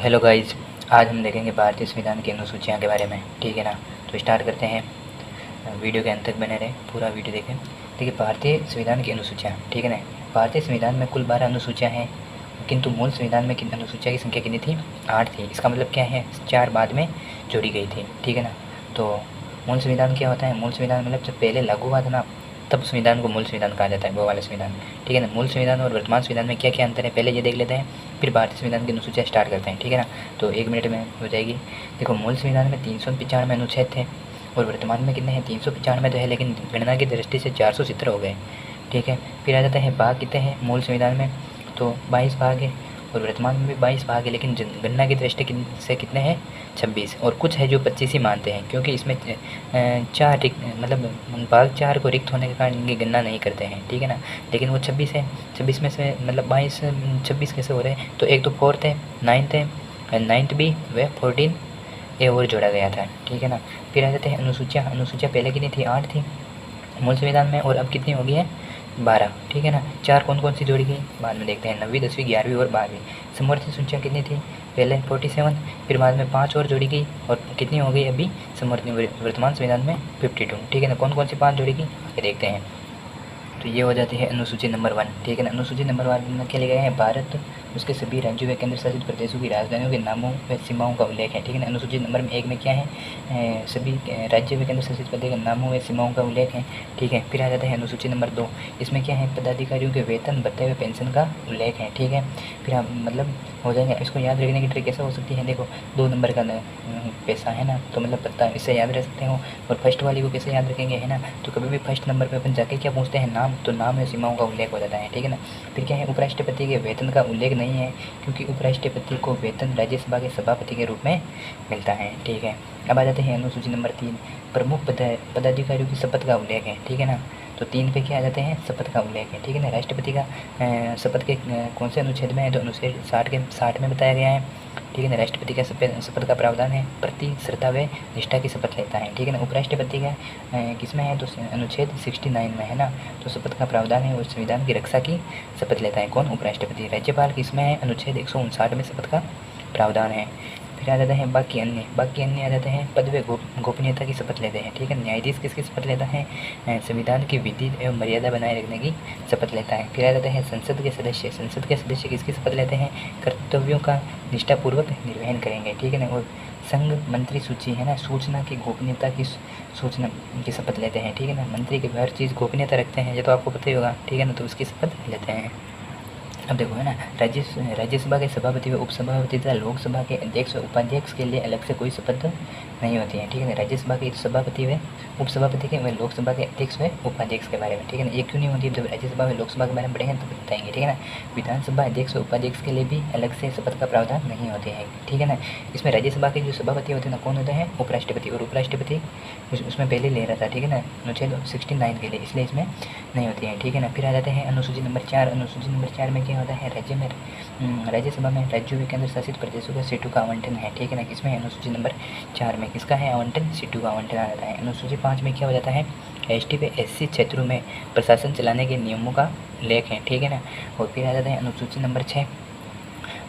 Hello guys, आज हम देखेंगे भारतीय संविधान की अनुसूचियाँ के बारे में। ठीक है ना। तो स्टार्ट करते हैं। वीडियो के अंत तक बने रहें, पूरा वीडियो देखें। देखिए, भारतीय संविधान की अनुसूचियाँ, ठीक है ना। भारतीय संविधान में कुल 12 अनुसूचियाँ हैं, किंतु मूल संविधान में अनुसूचिया की संख्या कितनी थी? 8 थी। इसका मतलब क्या है? 4 बाद में जोड़ी गई थी। ठीक है ना। तो मूल संविधान क्या होता है? मूल संविधान मतलब जब पहले लागू हुआ था ना, तब संविधान को मूल संविधान कहा जाता है, वो वाला संविधान। ठीक है ना। मूल संविधान और वर्तमान संविधान में क्या क्या अंतर है, पहले ये देख लेते हैं, फिर भारतीय संविधान की अनुसूचियाँ स्टार्ट करते हैं। ठीक है ना। तो 1 मिनट में हो जाएगी। देखो, मूल संविधान में 395 अनुच्छेद थे और वर्तमान में कितने हैं? 395 तो है, लेकिन गणना की दृष्टि से 470 हो गए। ठीक है। फिर आ जाता है भाग कितने हैं मूल संविधान में? तो 22 भाग है और वर्तमान में भी 22 भाग है, लेकिन गणना की दृष्टि से कितने हैं? 26। और कुछ है जो 25 ही मानते हैं, क्योंकि इसमें 4 मतलब भाग 4 को रिक्त होने के कारण इनकी गणना नहीं करते हैं। ठीक है ना। लेकिन वो 26 है, 26 में से मतलब 22 26 कैसे हो रहे हैं? तो एक तो 4th है, 9th है, 9th भी व 14 ए और जोड़ा गया था। ठीक है ना। फिर आ जाते हैं अनुसूचियाँ। अनुसूचियाँ पहले कितनी थी? 8 थी मूल संविधान में, और अब कितनी हो गई है? 12। ठीक है ना। 4 कौन कौन सी जोड़ी गई बाद में देखते हैं, 9वीं 10वीं 11वीं और 12वीं। समवर्ती सूचियाँ कितनी थी? पहले 47, फिर बाद में 5 और जोड़ी गई, और कितनी हो गई अभी समवर्ती वर्तमान संविधान में? 52। ठीक है ना। कौन कौन सी 5 जोड़ी गई ये देखते हैं। तो ये हो जाती है अनुसूची नंबर 1। ठीक है ना। अनुसूची नंबर 1 में क्या लिखा है? भारत, उसके सभी राज्यों व केंद्र शासित प्रदेशों की राजधानियों के नामों व सीमाओं का उल्लेख है। ठीक है ना। अनुसूची नंबर 1 में क्या है? सभी राज्य व केंद्र शासित प्रदेश के नामों व सीमाओं का उल्लेख है। ठीक है। फिर आ जाता है अनुसूची नंबर 2। इसमें क्या है? पदाधिकारियों के वेतन, भत्ते व पेंशन का उल्लेख है। ठीक है। फिर आप मतलब हो जाएंगे। इसको याद रखने की ट्रिक कैसे हो सकती है? देखो, 2 नंबर का पैसा है ना, तो मतलब पता इससे याद रख सकते हो। और फर्स्ट वाली को कैसे याद रखेंगे, है ना? तो कभी भी फर्स्ट नंबर पे अपन जाके क्या पूछते हैं? नाम। तो नाम या सीमाओं का उल्लेख हो जाता है। ठीक है ना। फिर क्या है? उपराष्ट्रपति के वेतन का उल्लेख नहीं है, क्योंकि उपराष्ट्रपति को वेतन राज्यसभा के सभापति के रूप में मिलता है। ठीक है। अब आ जाते हैं अनुसूची नंबर 3। प्रमुख पदाधिकारियों की शपथ का उल्लेख है। ठीक है ना। तो 3 पे क्या आ जाते हैं? शपथ का उल्लेख है। ठीक है ना। राष्ट्रपति का शपथ के कौन से अनुच्छेद में है? तो अनुच्छेद 60 में बताया गया है। ठीक है ना। राष्ट्रपति का शपथ का प्रावधान है, प्रति श्रद्धा व निष्ठा की शपथ लेता है। ठीक है ना। उपराष्ट्रपति का किस में है? तो अनुच्छेद 69 में है ना। तो शपथ का प्रावधान है और संविधान की रक्षा की शपथ लेता है कौन? उपराष्ट्रपति। राज्यपाल किस में है? अनुच्छेद 159 में शपथ का प्रावधान है। फिर आ जाते हैं बाकी अन्य आ जाते हैं पद व गोपनीयता की शपथ लेते हैं। ठीक है। न्यायाधीश किसकी शपथ लेता है? संविधान की विधि एवं मर्यादा बनाए रखने की शपथ लेता है। फिर आ जाते हैं संसद के सदस्य किसकी शपथ लेते हैं? कर्तव्यों का निष्ठापूर्वक निर्वहन करेंगे। ठीक है ना। और संघ मंत्री सूची है ना, सूचना की गोपनीयता की सूचना की शपथ लेते हैं। ठीक है ना। मंत्री की हर चीज़ गोपनीयता रखते हैं, ये तो आपको पता ही होगा। ठीक है ना। तो उसकी शपथ लेते हैं। अब देखो, है ना, राज्यसभा के सभापति व उपसभापति तथा लोकसभा के अध्यक्ष व उपाध्यक्ष के लिए अलग से कोई शपथ नहीं होती है। ठीक है ना। राज्यसभा के सभापति व उपसभापति के व लोकसभा के अध्यक्ष व उपाध्यक्ष के बारे में। ठीक है ना। ये क्यों नहीं होती है? जब राज्यसभा व लोकसभा के बारे में पढ़ेंगे तो बताएंगे। ठीक है ना। विधानसभा अध्यक्ष व उपाध्यक्ष के लिए भी अलग से शपथ का प्रावधान नहीं होते हैं। ठीक है ना। इसमें राज्यसभा के जो सभापति होते हैं ना, कौन होते हैं? उपराष्ट्रपति। और उपराष्ट्रपति उसमें पहले ले रहा था। ठीक है ना। अनुच्छेद 69 के लिए, इसलिए इसमें नहीं होती है। ठीक है ना। फिर आ जाते हैं अनुसूची नंबर 4। अनुसूची नंबर 4 में क्या होता है? राज्यसभा में राज्यों व केंद्र शासित प्रदेशों के सीटों का आवंटन है। ठीक है ना। किसमें? अनुसूची नंबर 4 में किसका है आवंटन? सीटों का आवंटन आ जाता है। अनुसूची 5 में क्या हो जाता है? एसटी व एससी क्षेत्रों में प्रशासन चलाने के नियमों का उल्लेख है। ठीक है ना। और फिर आ जाता है अनुसूची नंबर 6।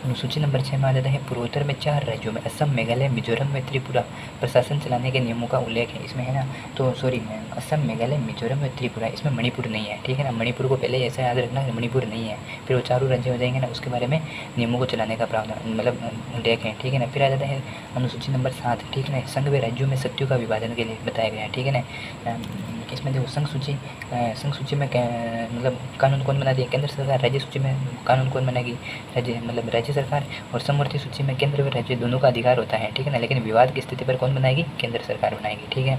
अनुसूची नंबर 6 में आ जाता है पूर्वोत्तर में 4 राज्यों में असम, मेघालय, मिजोरम व त्रिपुरा प्रशासन चलाने के नियमों का उल्लेख है। इसमें है ना, तो सॉरी, असम, मेघालय, मिजोरम व त्रिपुरा, इसमें मणिपुर नहीं है। ठीक है ना। मणिपुर को पहले ऐसा याद रखना, मणिपुर नहीं है। फिर वो चारों राज्य हो जाएंगे ना, उसके बारे में नियमों को चलाने का प्रावधान मतलब उल्लेख है। ठीक है ना। फिर आ जाता है अनुसूची नंबर 7। ठीक है ना। संघ व राज्यों में सत्यों का विभाजन के लिए बताया गया है। ठीक है ना। इसमें देखो, संघ सूची में मतलब कानून कौन बनाती है? केंद्र सरकार। राज्य सूची में कानून कौन बनाएगी? राज्य सरकार। और समवर्ती सूची में केंद्र व राज्य दोनों का अधिकार होता है। ठीक है ना। लेकिन विवाद की स्थिति पर कौन बनाएगी? केंद्र सरकार बनाएगी। ठीक है।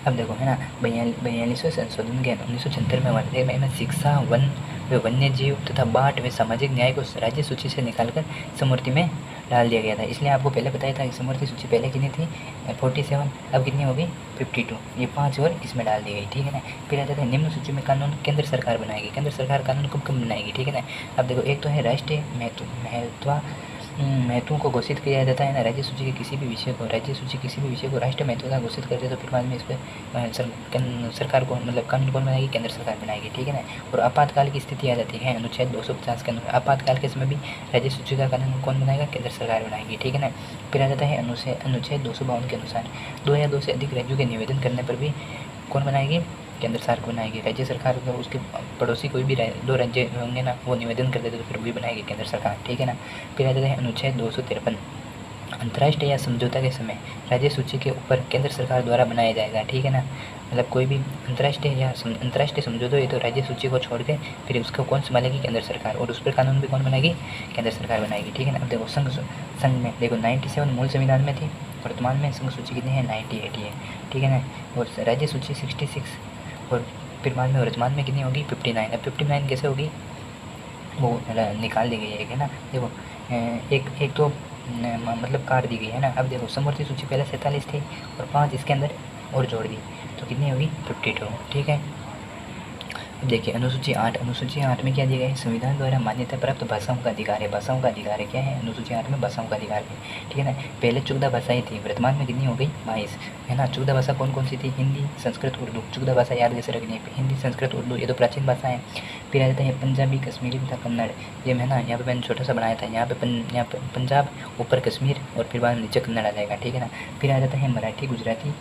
अब देखो, है ना, 42वें संशोधन के 1976 में वर्तमान में शिक्षा, वन व वन्य जीव तथा बाट व सामाजिक न्याय को राज्य सूची से निकालकर समवर्ती में डाल दिया गया था। इसलिए आपको पहले बताया था कि समवर्ती सूची पहले कितनी थी? 47, अब कितनी हो गई? 52। ये 5 और इसमें डाल दी गई। ठीक है ना। फिर आ जाता है निम्न सूची में कानून केंद्र सरकार बनाएगी। केंद्र सरकार कानून कब कब बनाएगी? ठीक है ना। अब देखो, एक तो है राष्ट्रीय महत्व को घोषित किया जाता है ना, राज्य सूची के किसी भी विषय को राष्ट्रीय महत्व का घोषित करते तो फिर बाद में इस पर सरकार को मतलब कानून कौन बनाएगी, केंद्र सरकार बनाएगी, ठीक है ना। और आपातकाल की स्थिति आ जाती है अनुच्छेद 250 के अनुसार, आपातकाल के समय भी राज्य सूची का कानून कौन बनाएगा, केंद्र सरकार बनाएगी, ठीक है ना। फिर आ जाता है अनुच्छेद 252 के अनुसार 2 या 2 से अधिक राज्यों के निवेदन करने पर भी कौन बनाएगी, केंद्र सरकार बनाएगी। राज्य सरकार को उसके पड़ोसी कोई भी 2 राज्य होंगे ना, वो निवेदन कर देते तो फिर वही बनाएगी केंद्र सरकार, ठीक है ना। फिर आ जाता है अनुच्छेद 253 अंतर्राष्ट्रीय या समझौता के समय राज्य सूची के ऊपर केंद्र सरकार द्वारा बनाया जाएगा, ठीक है ना। मतलब कोई भी अंतर्राष्ट्रीय समझौता है तो राज्य सूची को छोड़ के फिर उसको कौन संभालेगी, केंद्र सरकार, और उस पर कानून भी कौन बनाएगी, केंद्र सरकार बनाएगी, ठीक है ना। अब देखो संघ में देखो 97 मूल संविधान में थी, वर्तमान में संघ सूची कितनी है, 98 है, ठीक है ना। और राज्य सूची 66 और फिर बाद में वर्तमान में कितनी होगी, 59। अब 59 कैसे होगी, वो निकाल दी गई है ना। देखो एक तो मतलब काट दी गई है ना। अब देखो समवर्ती सूची पहले 47 थी और 5 इसके अंदर और जोड़ दी तो कितनी होगी, 52, ठीक है। अब देखिए अनुसूची 8 में क्या दिया गया है, संविधान द्वारा मान्यता प्राप्त भाषाओं का अधिकार है। भाषाओं का अधिकार है क्या है, अनुसूची 8 में भाषाओं का अधिकार है, ठीक है ना। पहले 14 भाषाएं थी, वर्तमान में कितनी हो गई, 22, है ना। 14 भाषा कौन कौन सी थी, हिंदी, संस्कृत, उर्दू। 14 भाषा याद कैसे रखनी है, हिंदी, संस्कृत, उर्दू, ये तो प्राचीन भाषा है। फिर आ जाता है पंजाबी, कश्मीरी तथा कन्नड़, ये है ना, यहाँ पे मैंने छोटा सा बनाया था, यहाँ पे पंजाब, ऊपर कश्मीर और फिर बाद नीचे कन्नड़ आ जाएगा, ठीक है ना। फिर आ जाता है मराठी, गुजराती,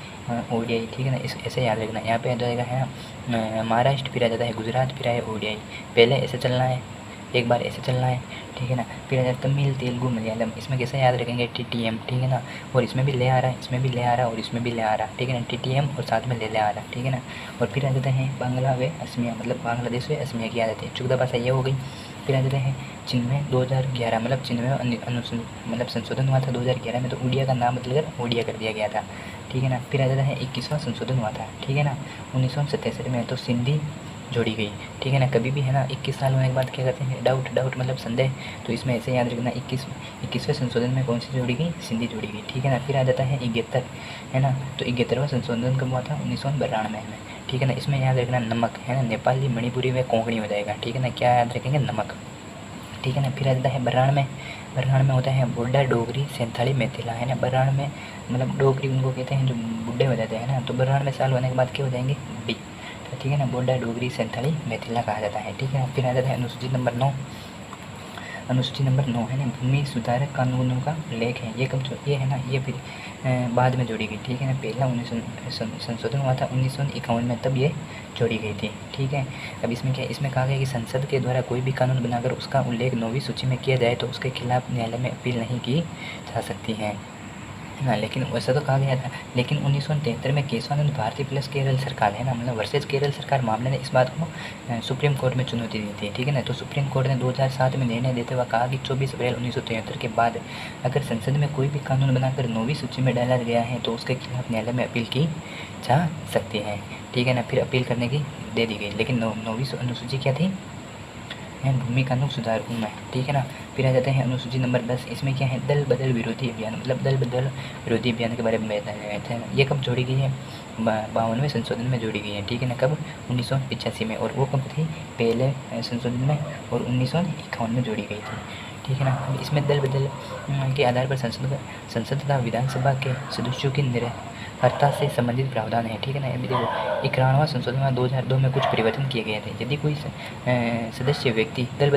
ओडियाई, ठीक है ना। इस ऐसे याद रखना, यहाँ पे आ जाएगा है ना महाराष्ट्र, फिर आ जाता है गुजरात, फिर आए ओडियाई, पहले ऐसे चलना है, एक बार ऐसे चलना है, ठीक है ना। फिर आ जाता है तमिल, तेलुगु, मलयालम, इसमें कैसे याद रखेंगे, TTM, ठीक है ना। और इसमें भी ले आ रहा है, इसमें भी ले आ रहा है और इसमें भी ले आ रहा है, ठीक है ना। TTM और साथ में ले आ रहा है, ठीक है ना। और फिर आ जाता है बांग्ला व असमिया, मतलब बांग्लादेश व असमिया की आ जाती है। 14 भाषा ये हो गई। फिर आ जाते हैं जिनमें 2011 मतलब मतलब संशोधन हुआ था 2011 में, तो उड़िया का नाम बदलकर ओडिया कर दिया गया था, ठीक है ना। फिर आ जाता है 21वां संशोधन हुआ था, ठीक है ना, 1967 में, तो सिंधी जोड़ी गई, ठीक है ना। कभी भी है ना 21 साल होने के बाद क्या करते हैं, डाउट मतलब संदेह, तो इसमें ऐसे याद रखना 21वें संशोधन में कौन सी जोड़ी गई, सिंधी जोड़ी गई, ठीक है ना। फिर आ जाता है 71, है ना, तो 71वां संशोधन कब हुआ था, 1992 में, ठीक है ना। इसमें याद रखना नमक, है ना, नेपाली, मणिपुरी व कोंकणी हो जाएगा, ठीक है ना। क्या याद रखेंगे, नमक, ठीक है ना। फिर आ जाता है बराण में होता है बोडा, डोगरी, सेंथाली, मैथिला, है ना। बराण में मतलब डोगरी उनको कहते हैं जो बुढ़े हो जाते हैं ना, तो बराण में साल होने के बाद क्या हो जाएंगे, बी, तो ठीक है ना। बोडा, डोगरी, सेंथाली, मैथिला कहा जाता है, ठीक है ना। फिर आ जाता है अनुसूची नंबर 9 है ना, भूमि सुधारक कानूनों का लेख है। ये कब ये है ना, ये फिर बाद में जोड़ी गई, ठीक है ना। पहला संशोधन हुआ था 1951 में, तब ये जोड़ी गई थी, ठीक है। अब इसमें क्या, इसमें कहा गया कि संसद के द्वारा कोई भी कानून बनाकर उसका उल्लेख 9वीं सूची में किया जाए तो उसके खिलाफ न्यायालय में अपील नहीं की जा सकती है ना। लेकिन वैसा तो कहा गया था, लेकिन 1973 में केशवानंद भारती प्लस केरल सरकार, है ना, मतलब वर्सेज केरल सरकार मामले ने इस बात को सुप्रीम कोर्ट में चुनौती दी थी, ठीक है ना। तो सुप्रीम कोर्ट ने 2007 में निर्णय देते हुए कहा कि 24 अप्रैल 1973 के बाद अगर संसद में कोई भी कानून बनाकर 9वीं सूची में डाला गया है तो उसके खिलाफ न्यायालय में अपील की जा सकती है, ठीक है ना। फिर अपील करने की दे दी गई, लेकिन 9वीं अनुसूची क्या थी, भूमि कानून सुधार में, ठीक है ना। फिर आ जाते हैं अनुसूची नंबर 10, इसमें क्या है, दल बदल विरोधी अभियान, मतलब दल बदल विरोधी अभियान के बारे में बताया गया था। ये कब जोड़ी गई है, 52वें संशोधन में जोड़ी गई है, ठीक है ना। कब, 1985 में, और वो कब थी, पहले संशोधन में, और 1951 में जोड़ी गई थी, ठीक है ना। अब इसमें दल बदल के आधार पर संसद तथा विधानसभा के सदस्यों की अर्हता से संबंधित प्रावधान है, ठीक है ना। अभी देखो 91वां संशोधन में 2002 में कुछ परिवर्तन किए गए थे। यदि कोई सदस्य व्यक्ति दल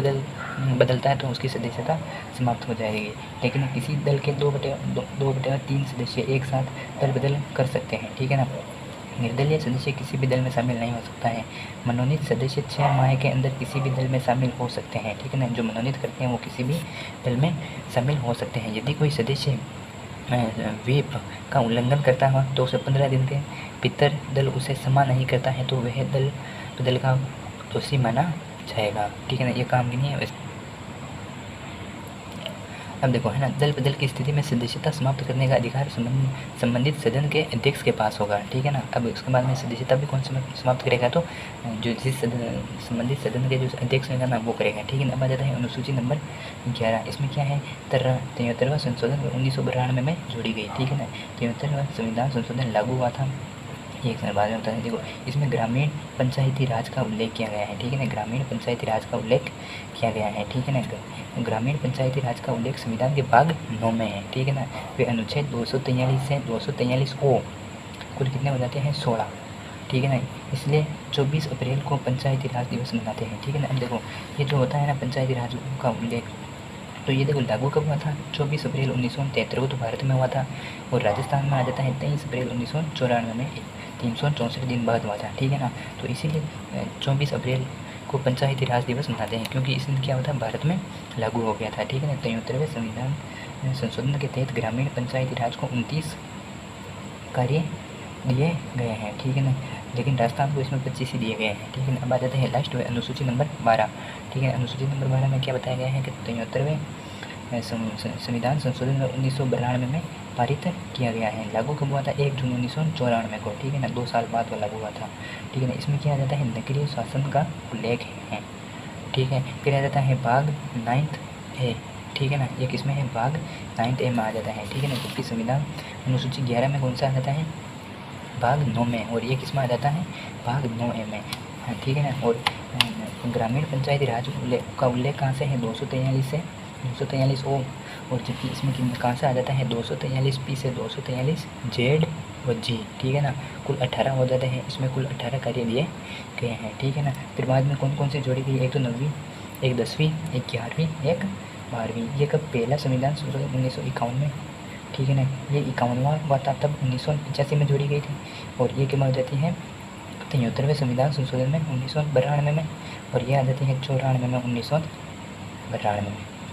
बदलता है तो उसकी सदस्यता समाप्त हो जाएगी, लेकिन किसी दल के 2/3 सदस्य एक साथ दल बदल कर सकते हैं, ठीक है ना। निर्दलीय सदस्य किसी भी दल में शामिल नहीं हो सकता है। मनोनीत सदस्य 6 माह के अंदर किसी भी दल में शामिल हो सकते हैं, ठीक है ना। जो मनोनीत करते हैं वो किसी भी दल में शामिल हो सकते हैं। यदि कोई सदस्य व्हीप का उल्लंघन करता है तो उसे 15 दिन के भीतर दल उसे क्षमा नहीं करता है तो वह दल का दोषी माना जाएगा, ठीक है ना। ये काम की नहीं है। अब देखो, है ना, दल बदल की स्थिति में सदस्यता समाप्त करने का अधिकार संबंधित सदन के अध्यक्ष के पास होगा, ठीक है ना। अब उसके बाद में सदस्यता भी कौन समाप्त करेगा, तो जो जिस संबंधित सदन के जो अध्यक्ष होगा ना वो करेगा, ठीक है ना। अब आ जाता है अनुसूची नंबर 11, इसमें क्या है, 73वां संशोधन 1992 में जोड़ी गई, ठीक है ना। 73वां संविधान संशोधन लागू हुआ था ये एक बाद में होता है। देखो इसमें ग्रामीण पंचायती राज का उल्लेख किया गया है, ठीक है ना, ग्रामीण पंचायती राज का उल्लेख किया गया है, ठीक है ना। ग्रामीण पंचायती राज का उल्लेख संविधान के भाग 9 में है, ठीक है ना। फिर अनुच्छेद 243 से 243 ओ कुल कितने हो जाते हैं 16, ठीक है ना। इसलिए 24 अप्रैल को पंचायती राज दिवस मनाते हैं, ठीक है ना। अब देखो ये जो होता है ना पंचायती राज का उल्लेख, तो ये देखो लागू कब हुआ था 24 अप्रैल 1973 को तो भारत में हुआ था, और राजस्थान में आ जाता है 23 अप्रैल 1994 में, 364 दिन बाद हुआ था, ठीक है ना। तो इसीलिए 24 अप्रैल को पंचायती राज दिवस मनाते हैं, क्योंकि इस दिन क्या होता है भारत में लागू हो गया था, ठीक है ना। 73वें संविधान संशोधन के तहत ग्रामीण पंचायती राज को 29 कार्य दिए गए हैं, ठीक है ना, लेकिन राजस्थान को इसमें 25 ही दिए गए हैं, ठीक है ना। अब आ जाते हैं लास्ट में अनुसूची नंबर 12, ठीक है। अनुसूची नंबर 12 में क्या बताया गया है कि 73वें संविधान संशोधन 1992 में पारित किया गया है। लागू कब हुआ था 1 जून 1994 को, ठीक है ना, 2 साल बाद वो लागू हुआ था, ठीक है ना। इसमें क्या आ जाता है नगरीय शासन का उल्लेख है, ठीक है। फिर आ जाता है भाग 9 ए, ठीक है ना, एक इसमें है भाग 9 ए में आ जाता है, ठीक है ना। जबकि संविधान अनुसूची 11 में कौन सा आ जाता है भाग 9 में, और ये किस में आ जाता है भाग 9 ए में, ठीक है ना। और ग्रामीण पंचायती राज का उल्लेख कहाँ से है 243 से 243 ओ, और जबकि इसमें कहाँ से आ जाता है 243 पी से 243 जेड व जी, ठीक है ना। कुल 18 हो जाते हैं, इसमें कुल 18 कार्य दिए गए हैं, ठीक है ना। फिर बाद में कौन कौन से जोड़ी गई, एक तो 9वीं, एक 10वीं, एक 11वीं, एक 12वीं। ये कब पहला संविधान संशोधन 1951 में, ठीक है ना। ये 51वां हुआ था तब 1985 में जोड़ी गई थी, और ये क्या हो जाती है 73वें संविधान संशोधन में 1992 में, और ये आ जाती है 94 में 1992 में,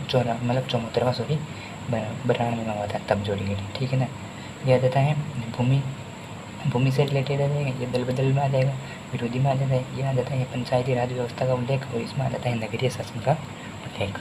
मतलब 74वां सॉरी 92 में हुआ था तब जोड़ी गई थी, ठीक है ना। ये आ जाता है भूमि से रिलेटेड आ जाएगा, ये दल बदल में आ जाएगा, विरोधी में आ जाता है, ये आ जाता है पंचायती राज व्यवस्था का उल्लेख, और इसमें आ जाता है नगरीय शासन का उल्लेख।